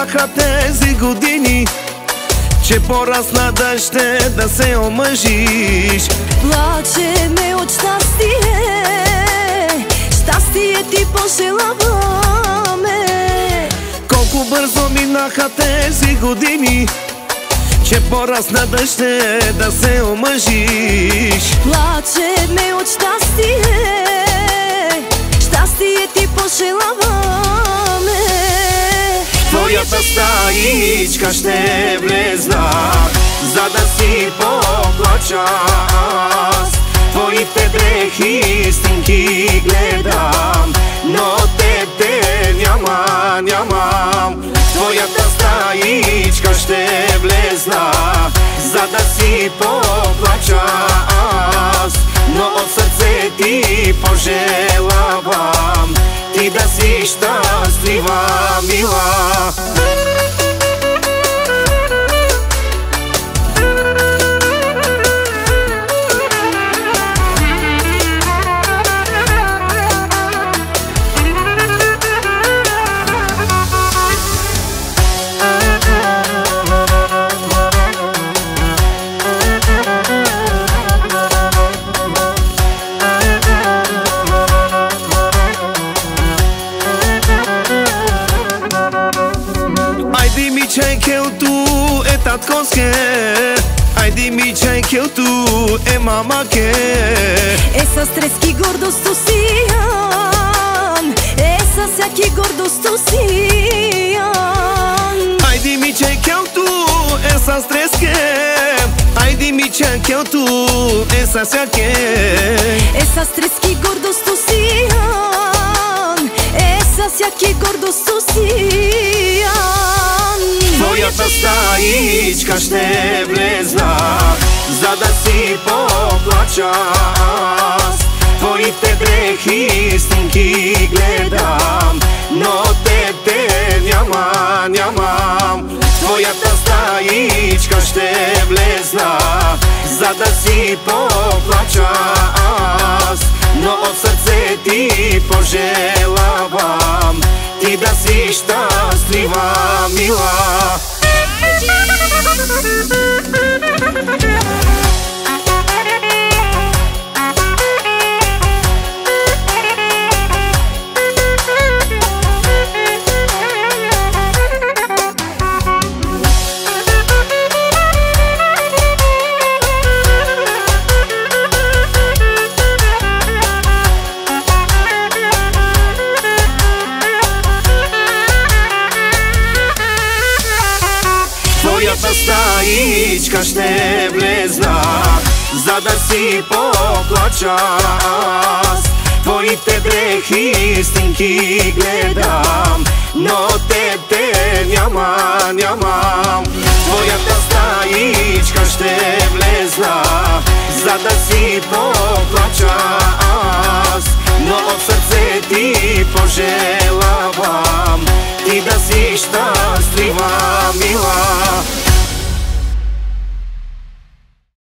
минаха тези години, че порасна да ще да се омъжиш. Плачеме от щастие, щастие ти пожелаваме. Колко бързо минаха тези години, че порасна да ще да се омъжиш. Плачеме от щастие, щастие ти пожелаваме. Твоята стаичка ще влезна, за да си поплача аз. Твоите дрехи снимки гледам, но те нямам. Твоята стаичка ще влезна, за да си поплача аз. Но от сърце ти пожелавам, ти да си щастлива, мила. Айди ми чайкелту е таткоске, айди ми чайкелту е мамаке. Е с трески гордост усиян, е с всяки гордост усиян. Айди ми чайкелту е с треске, айди ми чайкелту е с всяке. Е с трески гордост усиян, е с всяки гордост усиян. Твоята стаичка ще влезна, за да си поплача аз. Твоите дрехи снимки гледам, но те нямам. Твоята стаичка ще влезна, за да си поплача аз. Но от сърце ти пожелавам, ти да си щастлива, мила. Твоята стаичка ще влезна, за да си поплача аз. Твоите дрехи снимки гледам, но те нямам. Твоята стаичка ще влезна, за да си поплача аз. Но от сърце ти пожелавам, ти да си щастлива.